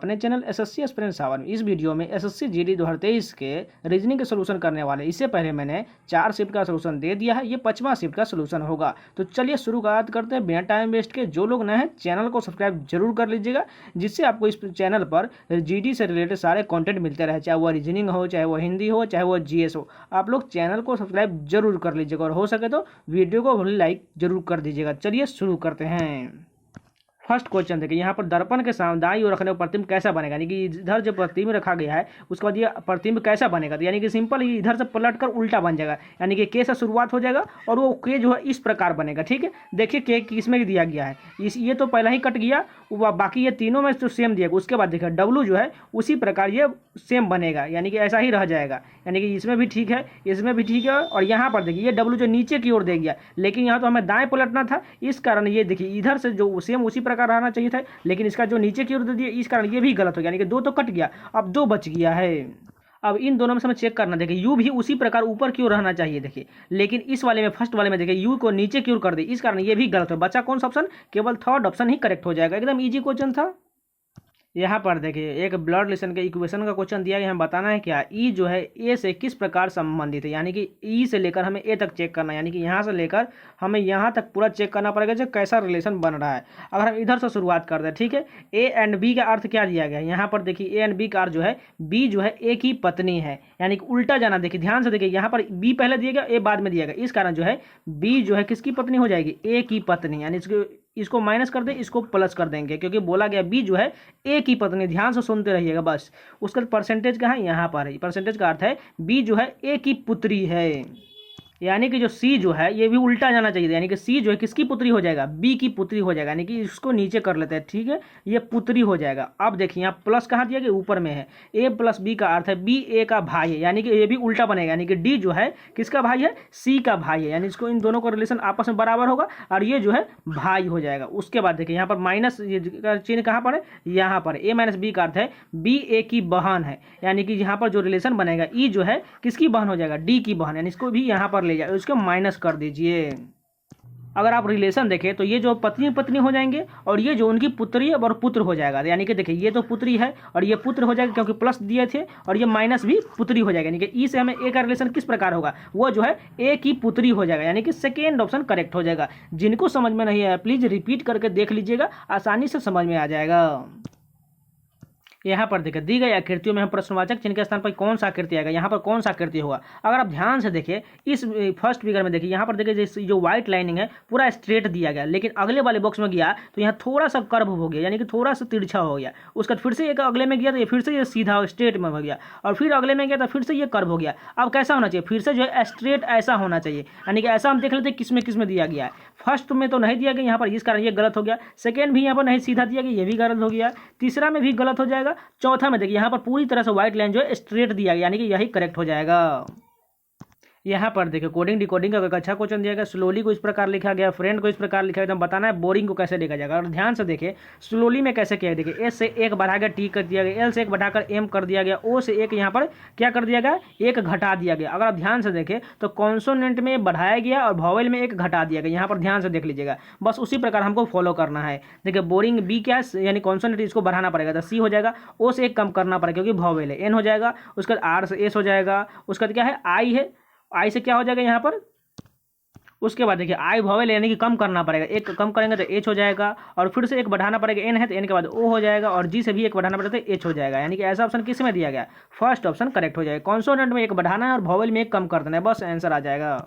अपने channel SSC aspirant 7 में इस वीडियो में एसएससी जीडी 2023 के रीजनिंग के सोल्यूशन करने वाले। इससे पहले मैंने 4 शिफ्ट का सोल्यूशन दे दिया है, ये 5वां शिफ्ट का सोल्यूशन होगा। तो चलिए शुरुआत करते हैं बिना टाइम वेस्ट के। जो लोग नए हैं चैनल को सब्सक्राइब जरूर कर लीजिएगा, जिससे आपको इस चैनल पर जीडी से रिलेटेड सारे कॉन्टेंट मिलते रहे, चाहे वो रीजनिंग हो, चाहे वो हिंदी हो, चाहे वो जीएस हो। आप लोग चैनल को सब्सक्राइब जरूर कर लीजिएगा और हो सके तो वीडियो को लाइक जरूर कर दीजिएगा। चलिए शुरू करते हैं। फर्स्ट क्वेश्चन देखिए, यहाँ पर दर्पण के सामने दाईं ओर रखने पर प्रतिबिंब कैसा बनेगा, यानी कि इधर जो प्रतिबिंब रखा गया है उसके बाद ये प्रतिबिंब कैसा बनेगा, तो यानी कि सिंपल ही इधर से पलट कर उल्टा बन जाएगा, यानी कि के से शुरुआत हो जाएगा और वो के जो है इस प्रकार बनेगा। ठीक है, देखिए के किसमें दिया गया है, ये तो पहला ही कट गया, बाकी ये तीनों में तो सेम दिया। उसके बाद देखिए डब्लू जो है उसी प्रकार ये सेम बनेगा, यानी कि ऐसा ही रह जाएगा, यानी कि इसमें भी ठीक है, इसमें भी ठीक है। और यहाँ पर देखिए ये डब्लू जो नीचे की ओर दे गया, लेकिन यहाँ तो हमें दाएं पलटना था, इस कारण ये देखिए इधर से जो सेम उसी प्रकार रहना चाहिए था, लेकिन इसका जो नीचे की ओर दे दिया, इस कारण ये भी गलत हो गया, यानी कि 2 तो कट गया, अब 2 बच गया है। अब इन दोनों में से हमें चेक करना, देखिए यू भी उसी प्रकार ऊपर की ओर रहना चाहिए, देखिए, लेकिन इस वाले में फर्स्ट वाले में देखिए यू को नीचे की ओर कर दे, इस कारण ये भी गलत हो। बचा कौन सा ऑप्शन, केवल थर्ड ऑप्शन ही करेक्ट हो जाएगा। एकदम इजी क्वेश्चन था। यहाँ पर देखिए एक ब्लड रिलेशन के इक्वेशन का क्वेश्चन दिया गया, हमें बताना है क्या ई जो है ए से किस प्रकार संबंधित है, यानी कि ई से लेकर हमें ए तक चेक करना है, यानी कि यहाँ से लेकर हमें यहाँ तक पूरा चेक करना पड़ेगा जो कैसा रिलेशन बन रहा है। अगर हम इधर से शुरुआत करते हैं, ठीक है, ए एंड बी का अर्थ क्या दिया गया है, यहाँ पर देखिए ए एंड बी का अर्थ जो है बी जो है ए की पत्नी है, यानी कि उल्टा जाना। देखिए ध्यान से देखिए, यहाँ पर बी पहले दिया गया, ए बाद में दिया गया, इस कारण जो है बी जो है किसकी पत्नी हो जाएगी, ए की पत्नी, यानी इसको माइनस कर दे, इसको प्लस कर देंगे, क्योंकि बोला गया बी जो है ए की पत्नी। ध्यान से सुनते रहिएगा बस। उसका परसेंटेज कहाँ है, यहाँ पर है। परसेंटेज का अर्थ है बी जो है ए की पुत्री है, यानी कि जो सी जो है ये भी उल्टा जाना चाहिए, यानी कि सी जो है किसकी पुत्री हो जाएगा, बी की पुत्री हो जाएगा, यानी कि इसको नीचे कर लेते हैं। ठीक है, ये पुत्री हो जाएगा। अब देखिए यहाँ प्लस कहाँ दिया गया, ऊपर में है। ए प्लस बी का अर्थ है बी ए का भाई है, यानी कि ये भी उल्टा बनेगा, यानी कि डी जो है किसका भाई है, सी का भाई है, यानी इसको इन दोनों का रिलेशन आपस में बराबर होगा और ये जो है भाई हो जाएगा। उसके बाद देखिए यहाँ पर माइनस चिन्ह कहाँ पर है, यहाँ पर ए माइनस बी का अर्थ है बी ए की बहन है, यानी कि यहाँ पर जो रिलेशन बनेगा ई जो है किसकी बहन हो जाएगा, डी की बहन, यानी इसको भी यहाँ पर ले जाए, उसको माइनस कर दीजिए। अगर आप रिलेशन देखें तो ये जो पत्नी पत्नी हो जाएंगे और ये जो उनकी पुत्री और पुत्र हो जाएगा, यानी कि देखिए ये तो पुत्री है और ये पुत्र हो जाएगा क्योंकि प्लस दिए थे, और ये माइनस भी पुत्री हो जाएगा, यानी कि ई से हमें ए का रिलेशन किस प्रकार होगा, वो जो है ए की पुत्री हो जाएगा, यानी कि सेकेंड ऑप्शन करेक्ट हो जाएगा। जिनको समझ में नहीं आया प्लीज रिपीट करके देख लीजिएगा, आसानी से समझ में आ जाएगा। यहाँ पर देखिए दी गई आकृतियों में हम प्रश्नवाचक चिन्ह के स्थान पर कौन सा आकृति आएगा, यहाँ पर कौन सा आकृति होगा। अगर आप ध्यान से देखिए इस फर्स्ट फिगर में देखिए, यहाँ पर देखिए जो व्हाइट लाइनिंग है पूरा स्ट्रेट दिया गया, लेकिन अगले वाले बॉक्स में गया तो यहाँ थोड़ा सा कर्व हो गया, यानी कि थोड़ा सा तिरछा हो गया। उसका फिर से एक अगले में गया तो ये फिर से ये सीधा स्ट्रेट में हो गया, और फिर अगले में गया तो फिर से ये कर्व हो गया। अब कैसा होना चाहिए, फिर से जो है स्ट्रेट ऐसा होना चाहिए, यानी कि ऐसा हम देख लेते हैं किस में दिया गया है। फर्स्ट में तो नहीं दिया गया यहाँ पर, इस कारण ये गलत हो गया। सेकेंड भी यहाँ पर नहीं सीधा दिया गया, ये भी गलत हो गया। तीसरा में भी गलत हो जाएगा। चौथा में देखिए यहाँ पर पूरी तरह से व्हाइट लाइन जो है स्ट्रेट दिया गया, यानी कि यही करेक्ट हो जाएगा। यहाँ पर देखिए कोडिंग डिकोडिंग का एक अच्छा क्वेश्चन दिया गया। स्लोली को इस प्रकार लिखा गया, फ्रेंड को इस प्रकार लिखा गया, बताना है बोरिंग को कैसे लिखा जाएगा। और ध्यान से देखिए स्लोली में कैसे किया, देखिए एस से 1 बढ़ाकर टी कर दिया गया, एल से 1 बढ़ाकर एम कर दिया गया, ओ से 1 यहाँ पर क्या कर दिया गया, 1 घटा दिया गया। अगर आप ध्यान से देखें तो कॉन्सोनेंट में बढ़ाया गया और वॉवेल में 1 घटा दिया गया, यहाँ पर ध्यान से देख लीजिएगा। बस उसी प्रकार हमको फॉलो करना है। देखिए बोरिंग बी क्या है, यानी कॉन्सोनेंट इसको बढ़ाना पड़ेगा, तो सी हो जाएगा, ओ से 1 कम करना पड़ेगा क्योंकि वॉवेल है, एन हो जाएगा, उसके बाद आर से एस हो जाएगा, उसके बाद क्या है आई है, आई से क्या हो जाएगा यहाँ पर। उसके बाद देखिए आई वॉवेल यानी कि कम करना पड़ेगा, 1 कम करेंगे तो एच हो जाएगा, और फिर से 1 बढ़ाना पड़ेगा, एन है तो एन के बाद ओ हो जाएगा, और जी से भी 1 बढ़ाना पड़ेगा तो एच हो जाएगा, यानी कि ऐसा ऑप्शन किस में दिया गया, फर्स्ट ऑप्शन करेक्ट हो जाएगा। कॉन्सोनेंट में 1 बढ़ाना है और वॉवेल में 1 कम कर देना है, बस आंसर आ जाएगा।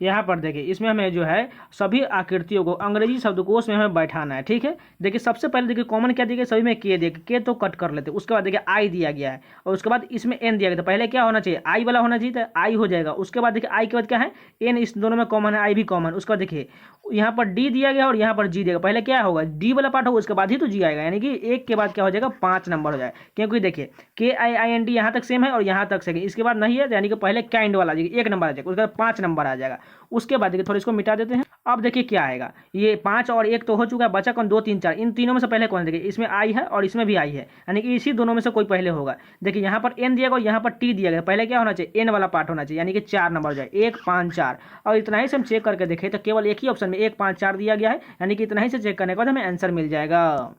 यहाँ पर देखिए इसमें हमें जो है सभी आकृतियों को अंग्रेजी शब्दकोश में हमें बैठाना है। ठीक है, देखिए सबसे पहले देखिए कॉमन क्या दिया गया, सभी में के दिया, के तो कट कर लेते। उसके बाद देखिए आई दिया गया है और उसके बाद इसमें एन दिया गया, तो पहले क्या होना चाहिए, आई वाला होना चाहिए, तो आई हो जाएगा। उसके बाद देखिए आई के बाद क्या है, एन, इस दोनों में कॉमन है, आई भी कॉमन। उसके बाद देखिए यहाँ पर डी दिया गया और यहाँ पर जी दिया गया, पहले क्या होगा, डी वाला पार्ट होगा, उसके बाद ही तो जी आएगा, यानी कि 1 के बाद क्या हो जाएगा, 5 नंबर हो जाएगा। क्योंकि देखिए के आई आई एन डी यहाँ तक सेम है और यहाँ तक सेम, इसके बाद नहीं है, यानी कि पहले काइंड वाला आ जाएगा, 1 नंबर आ जाएगा, उसके बाद 5 नंबर आ जाएगा। उसके बाद देखिए थोड़ा इसको मिटा देते हैं। अब देखिए क्या आएगा, ये 5 और 1 तो हो चुका है, बचा कौन, 2 3 4, इन तीनों में से पहले कौन, देखिए इसमें आई है और इसमें भी आई है, यानी कि इसी दोनों में से कोई पहले होगा। देखिए यहाँ पर एन दिया गया और यहाँ पर टी दिया गया, पहले क्या होना चाहिए, एन वाला पार्ट होना चाहिए, यानी कि 4 नंबर हो जाए, 1 5 4। और इतना ही से हम चेक करके देखें तो केवल एक ही ऑप्शन में 1 5 4 दिया गया है, यानी कि इतना ही से चेक करने के बाद हमें आंसर मिल जाएगा।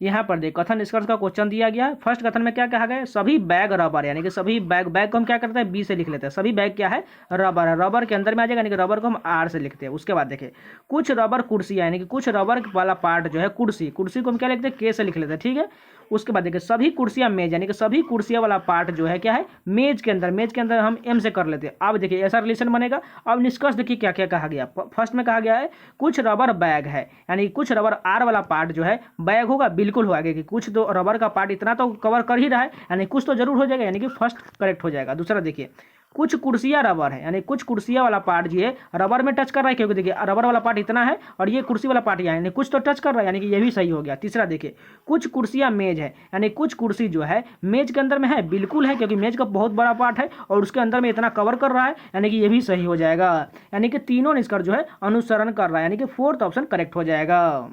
यहाँ पर देख कथन निष्कर्ष का क्वेश्चन दिया गया है। फर्स्ट कथन में क्या कहा गया है, सभी बैग रबर, यानी कि सभी बैग, बैग को हम क्या करते हैं बी से लिख लेते हैं, सभी बैग क्या है रबर है, रबर के अंदर में आ जाएगा, यानी कि रबर को हम आर से लिखते हैं। उसके बाद देखिए कुछ रबर कुर्सियाँ, यानी कि कुछ रबर वाला पार्ट जो है कुर्सी, कुर्सी को हम क्या लिखते हैं के से लिख लेते हैं, ठीक है। उसके बाद देखिए सभी कुर्सियाँ मेज, यानी कि सभी कुर्सियाँ वाला पार्ट जो है क्या है मेज के अंदर, मेज के अंदर हम एम से कर लेते हैं। अब देखिए ऐसा रिलेशन बनेगा। अब निष्कर्ष देखिए क्या क्या कहा गया। फर्स्ट में कहा गया है कुछ रबर बैग है, यानी कुछ रबर आर वाला पार्ट जो है बैग होगा, बिल्कुल होगा कि कुछ तो रबर का पार्ट इतना तो कवर कर ही रहा है, यानी कुछ तो जरूर हो जाएगा, यानी कि फर्स्ट करेक्ट हो जाएगा। दूसरा देखिए कुछ कुर्सियाँ रबर है, यानी कुछ कुर्सियाँ वाला पार्ट जो है रबर में टच कर रहा है, क्योंकि देखिए रबर वाला पार्ट इतना है और ये कुर्सी वाला पार्ट यहाँ, यानी कुछ तो टच कर रहा है, यानी कि ये भी सही हो गया। तीसरा देखिए कुछ कुर्सियाँ मेज है, यानी कुछ कुर्सी जो है मेज के अंदर में है, बिल्कुल है, क्योंकि मेज का बहुत बड़ा पार्ट है और उसके अंदर में इतना कवर कर रहा है, यानी कि ये भी सही हो जाएगा। यानी कि तीनों निष्कर्ष जो है अनुसरण कर रहा है, यानी कि फोर्थ ऑप्शन करेक्ट हो जाएगा।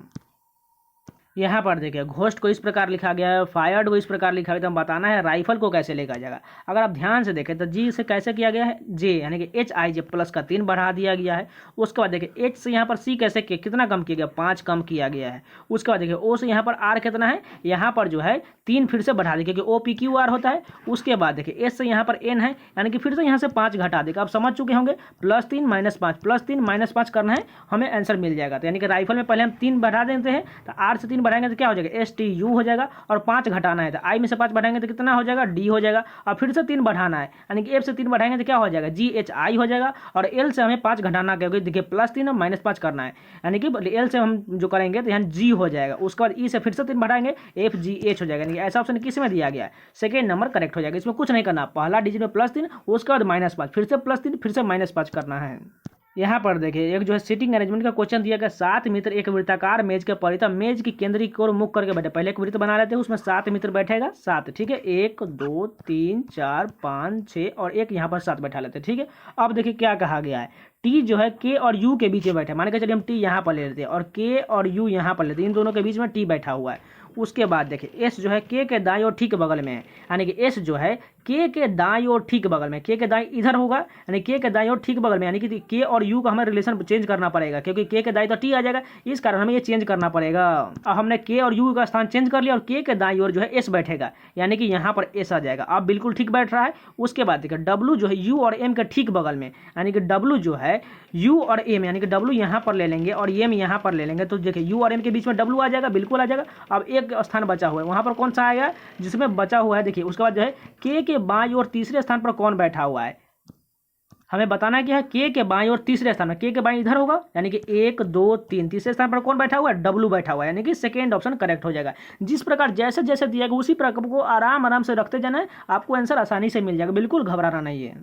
यहाँ पर देखिए घोस्ट को इस प्रकार लिखा गया है, फायर्ड को इस प्रकार लिखा गया है, तो हम बताना है राइफल को कैसे लिखा जाएगा। अगर आप ध्यान से देखें तो जी से कैसे किया गया है जे, यानी कि एच आई जे प्लस का 3 बढ़ा दिया गया है। उसके बाद देखिए एच से यहाँ पर सी कैसे कितना कम किया गया, 5 कम किया गया है। उसके बाद देखिए ओ से यहाँ पर आर कितना है, यहाँ पर जो है 3 फिर से बढ़ा दिया, क्योंकि ओ पी क्यू आर होता है। उसके बाद देखिए एस से यहाँ पर एन है, यानी कि फिर से यहाँ से 5 घटा देगा। आप समझ चुके होंगे +3 -5 +3 -5 करना है, हमें आंसर मिल जाएगा। तो यानी कि राइफल में पहले हम 3 बढ़ा देते हैं, तो आर से 3 बढ़ाएंगे तो क्या हो जाएगा एस टी यू हो जाएगा, और 5 घटाना है तो आई में से 5 बढ़ाएंगे तो कितना हो जाएगा डी हो जाएगा, और फिर से 3 बढ़ाना है, यानी कि एफ से 3 बढ़ाएंगे तो क्या हो जाएगा जी एच आई हो जाएगा, और एल से हमें 5 घटाना, क्योंकि देखिए +3 और -5 करना है, यानी कि एल से हम जो करेंगे तो यहाँ जी हो जाएगा। उसके बाद ई से फिर से 3 बढ़ाएंगे एफ जी एच हो जाएगा, यानी कि ऐसा ऑप्शन किस में दिया गया है सेकेंड नंबर करेक्ट हो जाएगा। इसमें कुछ नहीं करना, पहला डिजिट में +3 उसके बाद -5 फिर से +3 फिर से -5 करना है। यहाँ पर देखिए एक जो है सीटिंग अरेंजमेंट का क्वेश्चन दिया गया, 7 मित्र एक वृत्ताकार मेज के परितः मेज की केंद्रीय की ओर मुख करके बैठे। पहले एक वृत्त बना लेते हैं, उसमें 7 मित्र बैठेगा, 7 ठीक है, 1 2 3 4 5 6 और एक यहाँ पर 7 बैठा लेते हैं, ठीक है। अब देखिए क्या कहा गया है, टी जो है के और यू के बीच में बैठा है, मान के चलिए हम टी यहाँ पर ले लेते हैं और के और यू यहाँ पर लेते हैं, इन दोनों के बीच में टी बैठा हुआ है। उसके बाद देखिए एस जो है के दाईं और ठीक बगल में है, यानी कि एस जो है के दाईं और ठीक बगल में, के दाईं इधर होगा, यानी के दाईं और ठीक बगल में, यानी कि के और यू का हमें रिलेशन चेंज करना पड़ेगा, क्योंकि के दाईं तो टी आ जाएगा, इस कारण हमें ये चेंज करना पड़ेगा। अब हमने के और यू का स्थान चेंज कर लिया और के दाईं ओर जो है एस बैठेगा, यानी कि यहाँ पर एस आ जाएगा। अब बिल्कुल ठीक बैठ रहा है। उसके बाद देखिए डब्लू जो है यू और एम के ठीक बगल में, यानी कि डब्लू जो है यू और एम, यानी कि डब्लू यहाँ पर ले लेंगे और एम यहाँ पर ले लेंगे, तो देखिए यू और एम के बीच में डब्लू आ जाएगा, बिल्कुल आ जाएगा। अब एक स्थान बचा हुआ है, वहाँ पर कौन सा आएगा जिसमें बचा हुआ है, देखिए उसके बाद जो है के बाईं और तीसरे स्थान पर कौन बैठा हुआ है, हमें बताना क्या है के बाईं और तीसरे स्थान में, के बाईं इधर होगा, यानी कि 1 2 3 तीसरे स्थान पर कौन बैठा हुआ है डब्लू बैठा हुआ है, यानी कि सेकेंड ऑप्शन करेक्ट हो जाएगा। जिस प्रकार जैसे जैसे दिया गया उसी प्रकार को आराम आराम से रखते जाना है, आपको आंसर आसानी से मिल जाएगा, बिल्कुल घबराना नहीं है।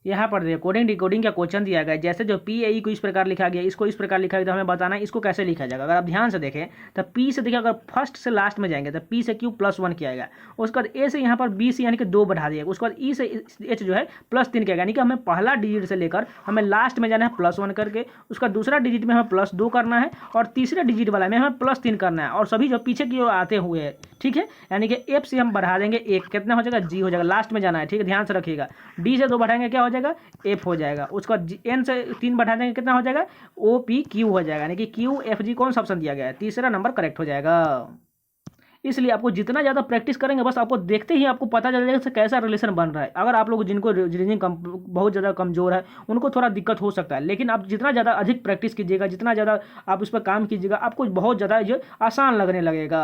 यहाँ पर देखिए कोडिंग डिकोडिंग का क्वेश्चन दिया गया है, जैसे जो पी ए को इस प्रकार लिखा गया, इसको इस प्रकार लिखा गया, तो हमें बताना है इसको कैसे लिखा जाएगा। अगर आप ध्यान से देखें तो पी से देखिए अगर फर्स्ट से लास्ट में जाएंगे तो पी से क्यू +1 किया गया, उसके बाद ए से यहाँ पर बी से यानी कि 2 बढ़ा दिया, उसके बाद ई से एच जो है +3 किया गया, यानी कि हमें पहला डिजिट से लेकर हमें लास्ट में जाना है +1 करके, उसका दूसरा डिजिट में हमें +2 करना है और तीसरे डिजिट वाला में हमें +3 करना है, और सभी जो पीछे की ओर आते हुए है, ठीक है, यानी कि एफ से हम बढ़ा देंगे 1, कितना हो जाएगा जी हो जाएगा, लास्ट में जाना है, ठीक है, ध्यान से रखिएगा। डी से 2 बढ़ाएंगे क्या हो जाएगा एफ हो जाएगा, उसका एन से 3 बढ़ा देंगे कितना हो जाएगा ओ पी क्यू हो जाएगा, यानी कि क्यू एफ जी कौन सा ऑप्शन दिया गया है, तीसरा नंबर करेक्ट हो जाएगा। इसलिए आपको जितना ज़्यादा प्रैक्टिस करेंगे बस आपको देखते ही आपको पता चल जाएगा कैसा रिलेशन बन रहा है। अगर आप लोग जिनको रीजनिंग बहुत ज़्यादा कमजोर है उनको थोड़ा दिक्कत हो सकता है, लेकिन आप जितना ज़्यादा अधिक प्रैक्टिस कीजिएगा, जितना ज़्यादा आप उस पर काम कीजिएगा, आपको बहुत ज़्यादा ये आसान लगने लगेगा।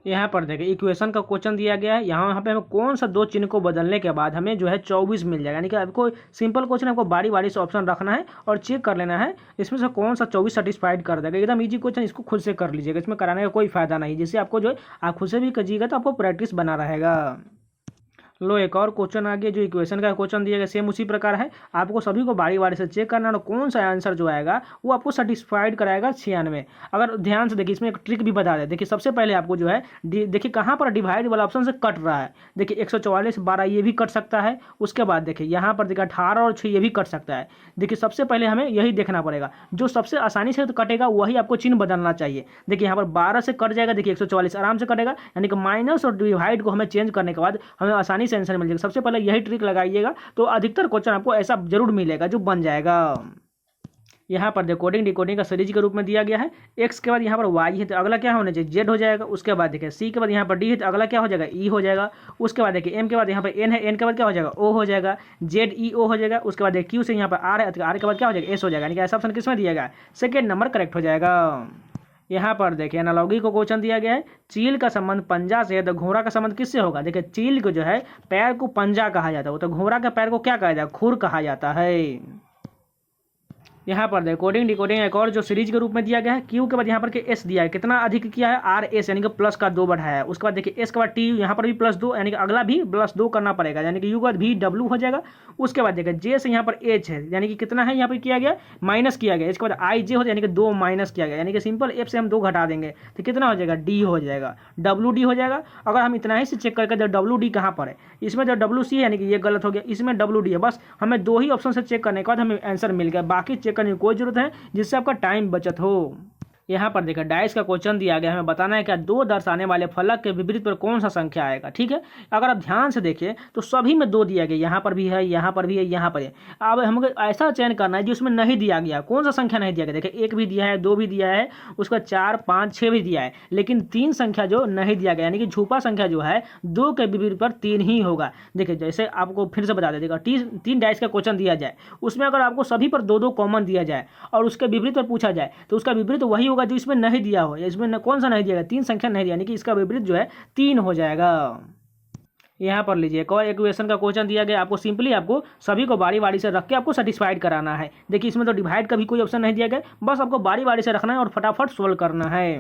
यहाँ पर देखिए इक्वेशन का क्वेश्चन दिया गया है, यहाँ पे हमें कौन सा 2 चिन्ह को बदलने के बाद हमें जो है 24 मिल जाएगा, यानी कि आपको सिंपल क्वेश्चन आपको बारी बारी से ऑप्शन रखना है और चेक कर लेना है इसमें से कौन सा 24 सेटिस्फाइड कर देगा। एकदम इजी क्वेश्चन, इसको खुद से कर लीजिएगा, इसमें कराने का कोई फायदा नहीं, जिससे आपको जो है आप खुद से भी कीजिएगा तो आपको प्रैक्टिस बना रहेगा। लो एक और क्वेश्चन आ गया, जो इक्वेशन का क्वेश्चन दिया गया सेम उसी प्रकार है, आपको सभी को बारी बारी से चेक करना और कौन सा आंसर जो आएगा वो आपको सेटिस्फाइड कराएगा 96। अगर ध्यान से देखिए इसमें एक ट्रिक भी बता दें, देखिए सबसे पहले आपको जो है देखिए कहाँ पर डिवाइड वाला ऑप्शन से कट रहा है, देखिए 144 12 ये भी कट सकता है, उसके बाद देखिए यहाँ पर देखिए 18 और 6 ये भी कट सकता है। देखिए सबसे पहले हमें यही देखना पड़ेगा, जो सबसे आसानी से कटेगा वही आपको चिन्ह बदलना चाहिए। देखिए यहाँ पर 12 से कट जाएगा, देखिए 144 आराम से कटेगा, यानी कि माइनस और डिवाइड को हमें चेंज करने के बाद हमें आसानी से आंसर मिल जाएगा। सबसे पहले यही ट्रिक लगाइएगा तो अधिकतर क्वेश्चन आपको ऐसा जरूर मिलेगा जो बन जाएगा। यहाँ पर कोडिंग डिकोडिंग का सीरीज के रूप में दिया गया है। एक्स के बाद यहाँ पर वाई है तो अगला क्या होना चाहिए, जेड हो जाएगा। उसके बाद देखिए सी के बाद यहाँ पर डी है तो अगला क्या हो जाएगा, ई हो जाएगा। उसके बाद देखिए एम के बाद यहाँ पर एन है, एन के बाद क्या हो जाएगा, ओ हो जाएगा। जेड ई ओ हो जाएगा। उसके बाद देखिए क्यू से यहाँ पर आर है तो आर के बाद क्या हो जाएगा, एस हो जाएगा। यानी कि ऐसा ऑप्शन किसमें दिया गया, सेकेंड नंबर करेक्ट हो जाएगा। यहाँ पर देखिए एनालॉगी को क्वेश्चन दिया गया है, चील का संबंध पंजा से है तो घोड़ा का संबंध किससे होगा। देखिए चील को जो है पैर को पंजा कहा जाता है, तो घोड़ा के पैर को क्या कहा जाता है, खुर कहा जाता है। यहाँ पर देखो कोडिंग डिकोडिंग एक और जो सीरीज के रूप में दिया गया है। क्यू के बाद यहाँ पर के एस दिया है, कितना अधिक किया है, आर एस यानी कि प्लस का 2 बढ़ाया है। उसके बाद देखिए एस के बाद टी, यहाँ पर भी +2 यानी कि अगला भी +2 करना पड़ेगा, यानी कि यू के बाद भी डब्ल्यू हो जाएगा। उसके बाद देखिए जे से यहाँ पर एच है, यानी कि कितना है यहाँ पर किया गया, माइनस किया गया। इसके बाद आई जे हो जाए यानी कि 2 माइनस किया गया, यानी कि सिंपल एफ से हम 2 घटा देंगे तो कितना हो जाएगा, डी हो जाएगा, डब्ल्यू डी हो जाएगा। अगर हम इतना ही से चेक करके डब्ल्यू डी कहाँ पर है, इसमें जो डब्ल्यू सी है यानी कि ये गलत हो गया, इसमें डब्ल्यू डी है। बस हमें 2 ही ऑप्शन से चेक करने के बाद हमें आंसर मिल गया, बाकी चेक करने की कोई जरूरत है जिससे आपका टाइम बचत हो। यहाँ पर देखिए डाइस का क्वेश्चन दिया गया है, हमें बताना है क्या 2 दर्शाने वाले फलक के विपरीत पर कौन सा संख्या आएगा। ठीक है, अगर आप ध्यान से देखिए तो सभी में 2 दिया गया, यहाँ पर भी है, यहाँ पर भी है, यहाँ पर है। अब हमको ऐसा चयन करना है जिसमें नहीं दिया गया, कौन सा संख्या नहीं दिया गया। देखिए 1 भी दिया है, 2 भी दिया है, उसका 4 5 6 भी दिया है, लेकिन 3 संख्या जो नहीं दिया गया, यानी कि छुपा संख्या जो है 2 के विपरीत पर 3 ही होगा। देखिए जैसे आपको फिर से बता देगा, 3 डाइस का क्वेश्चन दिया जाए, उसमें अगर आपको सभी पर 2 कॉमन दिया जाए और उसके विपरीत पर पूछा जाए तो उसका विपरीत वही होगा जो इसमें नहीं दिया हो। इसमें कौन सा नहीं दिया गया, 3 संख्या नहीं दिया, यानी कि इसका विपरीत जो है 3 हो जाएगा। यहाँ पर लीजिए एक और इक्वेशन का क्वेश्चन दिया गया, आपको सिंपली आपको सभी को बारी बारी से रख के आपको सेटिस्फाइड कराना है। देखिए इसमें तो डिवाइड का भी कोई ऑप्शन नहीं दिया गया, बस आपको बारी बारी से रखना है और फटाफट सोल्व करना है।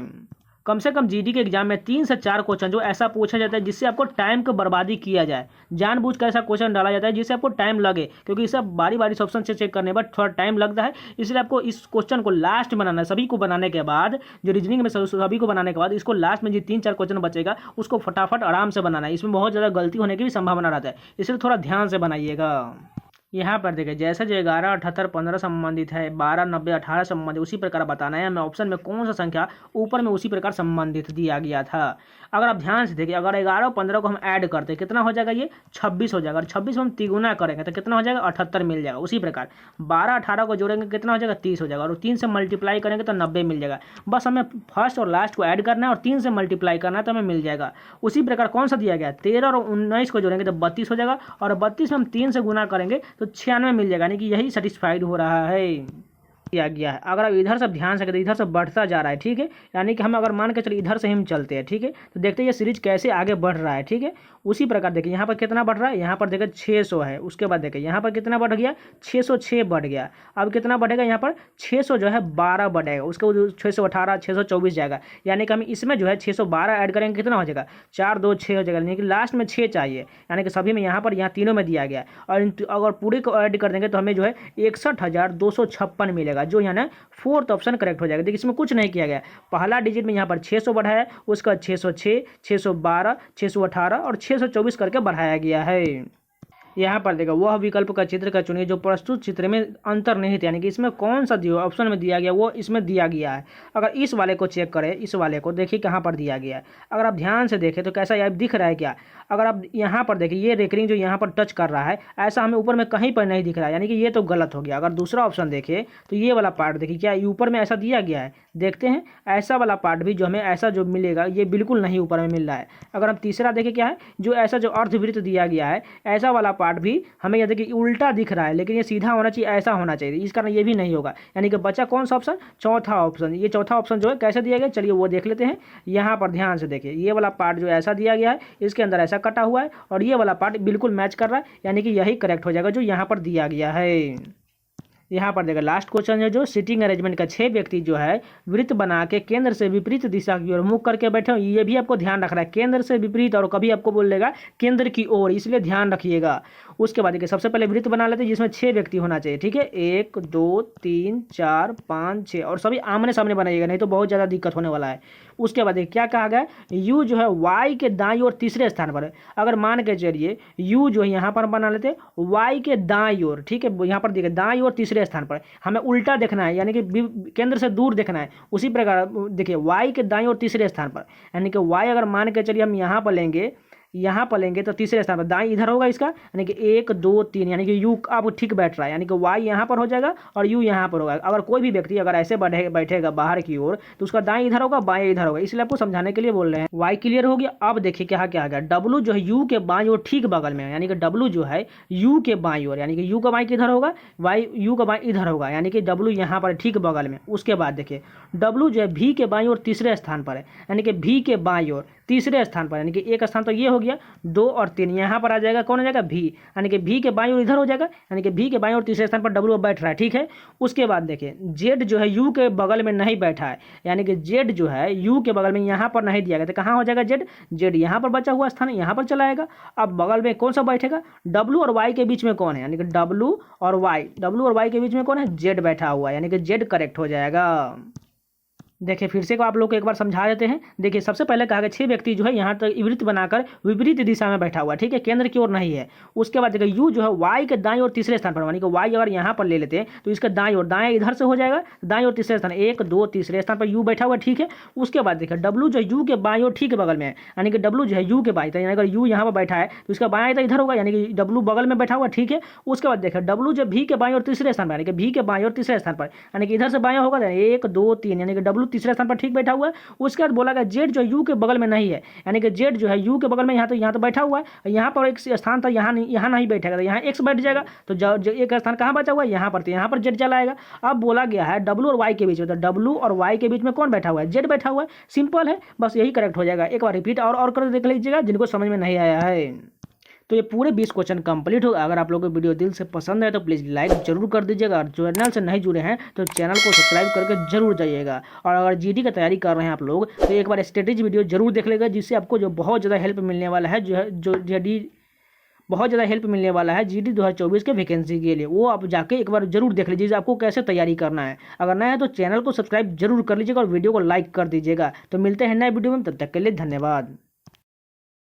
कम से कम जीडी के एग्जाम में 3 से 4 क्वेश्चन जो ऐसा पूछा जाता है जिससे आपको टाइम को बर्बादी किया जाए, जानबूझ कर ऐसा क्वेश्चन डाला जाता है जिससे आपको टाइम लगे, क्योंकि इसे बारी बारी से ऑप्शन से चेक करने पर थोड़ा टाइम लगता है। इसलिए आपको इस क्वेश्चन को लास्ट में बनाना है, सभी को बनाने के बाद, जो रीजनिंग में सभी को बनाने के बाद इसको लास्ट में जो 3-4 क्वेश्चन बचेगा उसको फटाफट आराम से बनाना है। इसमें बहुत ज़्यादा गलती होने की भी संभावना रहता है, इसलिए थोड़ा ध्यान से बनाइएगा। यहाँ पर देखिए जैसे जो 11 78 15 संबंधित है, 12 90 18 संबंधित, उसी प्रकार बताना है हमें ऑप्शन में कौन सा संख्या ऊपर में उसी प्रकार संबंधित दिया गया था। अगर आप ध्यान से देखिए, अगर 11 और 15 को हम ऐड करते हैं कितना हो जाएगा, ये 26 हो जाएगा। और 26 को हम तिगुना करेंगे तो कितना हो जाएगा, 78 मिल जाएगा। उसी प्रकार 12 18 को जोड़ेंगे कितना हो जाएगा, 30 हो जाएगा। और 3 से मल्टीप्लाई करेंगे तो 90 मिल जाएगा। बस हमें फर्स्ट और लास्ट को ऐड करना है और 3 से मल्टीप्लाई करना है तो हमें मिल जाएगा। उसी प्रकार कौन सा दिया गया, 13 और 19 को जोड़ेंगे तो 32 हो जाएगा। और 32 में हम 3 से गुना करेंगे तो 96 मिल जाएगा, यानी कि यही सेटिस्फाइड हो रहा है, किया गया है। अगर आप इधर से ध्यान से इधर से बढ़ता जा रहा है, ठीक है, यानी कि हम अगर मान के चलिए इधर से हम चलते हैं, ठीक है, तो देखते हैं ये सीरीज कैसे आगे बढ़ रहा है। ठीक है, उसी प्रकार देखिए यहाँ पर कितना बढ़ रहा है, यहाँ पर देखिए 600 है। उसके बाद देखिए यहाँ पर कितना बढ़ गया, 606 बढ़ गया। अब कितना बढ़ेगा, यहाँ पर 600 जो है 12 बढ़ेगा, उसके बाद 618 624 जाएगा। यानी कि हम इसमें जो है 612 ऐड करेंगे कितना हो जाएगा, 4 2 6 हो जाएगा, यानी कि लास्ट में 6 चाहिए। यानी कि सभी में यहाँ पर यहाँ तीनों में दिया गया। और अगर पूरे को ऐड कर देंगे तो हमें जो है 61,256 मिलेगा, जो यहाँ ना 4th ऑप्शन करेक्ट हो जाएगा। देखिए इसमें कुछ नहीं किया गया, पहला डिजिट में यहाँ पर 600 बढ़ाया, उसका 606 612 618 और 624 करके बढ़ाया गया है। यहाँ पर देखो वह विकल्प का चित्र का चुनिए जो प्रस्तुत चित्र में अंतर्निहित, यानी कि इसमें कौन सा दिया ऑप्शन में दिया गया वो इसमें दिया गया है। अगर इस वाले को चेक करें, इस वाले को देखिए कहाँ पर दिया गया है। अगर आप ध्यान से देखें तो कैसा यहाँ दिख रहा है क्या, अगर आप यहाँ पर देखिए ये रेकरिंग जो यहाँ पर टच कर रहा है, ऐसा हमें ऊपर में कहीं पर नहीं दिख रहा है, यानी कि ये तो गलत हो गया। अगर दूसरा ऑप्शन देखें तो ये वाला पार्ट देखिए क्या ऊपर में ऐसा दिया गया है, देखते हैं ऐसा वाला पार्ट भी जो हमें ऐसा जो मिलेगा ये बिल्कुल नहीं ऊपर में मिल रहा है। अगर हम तीसरा देखें क्या है, जो ऐसा जो अर्धवृत्त दिया गया है, ऐसा वाला पार्ट भी हमें यह देखिए उल्टा दिख रहा है, लेकिन ये सीधा होना चाहिए, ऐसा होना चाहिए, इस कारण ये भी नहीं होगा। यानी कि बचा कौन सा ऑप्शन, चौथा ऑप्शन। ये चौथा ऑप्शन जो है कैसे दिया गया, चलिए वो देख लेते हैं। यहाँ पर ध्यान से देखिए ये वाला पार्ट जो ऐसा दिया गया है, इसके अंदर ऐसा कटा हुआ है, और ये वाला पार्ट बिल्कुल मैच कर रहा है, यानी कि यही करेक्ट हो जाएगा जो यहाँ पर दिया गया है। यहाँ पर देखिए लास्ट क्वेश्चन है जो सिटिंग अरेंजमेंट का 6 व्यक्ति जो है वृत्त बना के केंद्र से विपरीत दिशा की ओर मुख करके बैठे हो, ये भी आपको ध्यान रखना है, केंद्र से विपरीत, और कभी आपको बोलेगा केंद्र की ओर, इसलिए ध्यान रखिएगा। उसके बाद देखिए सबसे पहले वृत्त बना लेते हैं जिसमें 6 व्यक्ति होना चाहिए। ठीक है, 1 2 3 4 5 6, और सभी आमने सामने बनाइएगा, नहीं तो बहुत ज़्यादा दिक्कत होने वाला है। उसके बाद देखिए क्या कहा गया, यू जो है वाई के दाईं ओर तीसरे स्थान पर है। अगर मान के चलिए यू जो है यहाँ पर बना लेते वाई के दाईं ओर, ठीक है, यहाँ पर देखिए दाईं ओर तीसरे स्थान पर, हमें उल्टा देखना है, यानी कि केंद्र से दूर देखना है। उसी प्रकार देखिए वाई के दाईं ओर तीसरे स्थान पर, यानी कि वाई अगर मान के चलिए हम यहाँ पर लेंगे, यहाँ पर लेंगे तो तीसरे स्थान पर दाएं इधर होगा इसका, यानी कि 1 2 3, यानी कि यू अब ठीक बैठ रहा है, यानी कि वाई यहाँ पर हो जाएगा और यू यहाँ पर होगा। अगर कोई भी व्यक्ति अगर ऐसे बैठेगा बाहर की ओर तो उसका दाएं इधर होगा, बाएं इधर होगा, इसलिए आपको समझाने के लिए बोल रहे हैं। वाई क्लियर हो गया। अब देखिए क्या क्या आ गया, डब्लू जो है यू के बाईं ओर ठीक बगल में है, यानी कि डब्लू जो है यू के बाईं ओर, यानी कि यू का बाईं किधर होगा, वाई यू का बाईं इधर होगा, यानी कि डब्लू यहाँ पर ठीक बगल में। उसके बाद देखिए डब्लू जो है भी के बाईं ओर तीसरे स्थान पर है, यानी कि भी के बाईं ओर तीसरे स्थान पर, यानी कि एक स्थान तो ये हो गया, 2 और 3 यहाँ पर आ जाएगा, कौन आ जाएगा भी, यानी कि भी के बाईं ओर इधर हो जाएगा, यानी कि भी के बाईं ओर तीसरे स्थान पर डब्लू बैठ रहा है, ठीक है। उसके बाद देखिए जेड जो है यू के बगल में नहीं बैठा है, यानी कि जेड जो है यू के बगल में यहाँ पर नहीं दिया गया, तो कहाँ हो जाएगा जेड, जेड यहाँ पर बचा हुआ स्थान यहाँ पर चला आएगा। अब बगल में कौन सा बैठेगा, डब्लू और वाई के बीच में कौन है, यानी कि डब्लू और वाई के बीच में कौन है, जेड बैठा हुआ है, यानी कि जेड करेक्ट हो जाएगा। देखिए फिर से को आप लोग को एक बार समझा देते हैं। देखिए सबसे पहले कहा गया 6 व्यक्ति जो है यहाँ तक वृत्त बनाकर विपरीत दिशा में बैठा हुआ है, ठीक है, केंद्र की ओर नहीं है। उसके बाद देखिए यू जो है वाई के दाएं और तीसरे स्थान पर, यानी कि वाई अगर यहाँ पर ले लेते हैं तो इसका दाएं और दाएं इधर से हो जाएगा, दाएं और तीसरे स्थान 1 2 तीसरे स्थान पर यू बैठा हुआ है, ठीक है। उसके बाद देखिए डब्लू जो यू के बाएं और ठीक बगल में है, यानी कि डब्लू जो है यू के बाएं, यानी अगर यू यहाँ पर बैठा है तो इसका बाएं तो इधर होगा, यानी कि डब्लू बगल में बैठा हुआ, ठीक है। उसके बाद देखिए डब्लू जो भी के बाएं और तीसरे स्थान पर, यानी कि भी के बाएं और तीसरे स्थान पर, यानी कि इधर से बाएं होगा 1 2 3, यानी कि डब्लू तीसरे स्थान पर ठीक बैठा हुआ है। उसके बाद बोला गया जेड जो यू के बगल में नहीं है, यानी कि जेड जो है यू के बगल में यहाँ तो बैठा हुआ है, यहाँ पर एक स्थान था, यहाँ नहीं बैठेगा, तो यहाँ एक्स बैठ जाएगा, तो जो एक स्थान कहाँ बचा हुआ है, यहाँ पर, तो यहाँ पर जेड चला आएगा। अब बोला गया है डब्लू और वाई के बीच में, तो डब्लू और वाई के बीच में कौन बैठा हुआ है, जेड बैठा हुआ है, सिंपल है, बस यही करेक्ट हो जाएगा। एक बार रिपीट और कर देख लीजिएगा जिनको समझ में नहीं आया है। तो ये पूरे 20 क्वेश्चन कंप्लीट होगा। अगर आप लोगों को वीडियो दिल से पसंद है तो प्लीज़ लाइक जरूर कर दीजिएगा, और चैनल से नहीं जुड़े हैं तो चैनल को सब्सक्राइब करके जरूर जाइएगा। और अगर जीडी की तैयारी कर रहे हैं आप लोग तो एक बार स्ट्रेटेजी वीडियो जरूर देख लेगा, जिससे आपको जो बहुत ज़्यादा हेल्प मिलने वाला है, बहुत ज़्यादा हेल्प मिलने वाला है जीडी 2024 के वैकेंसी के लिए। वो आप जाके एक बार जरूर देख लीजिए आपको कैसे तैयारी करना है। अगर नया है तो चैनल को सब्सक्राइब जरूर कर लीजिएगा और वीडियो को लाइक कर दीजिएगा। तो मिलते हैं नए वीडियो में, तब तक के लिए धन्यवाद।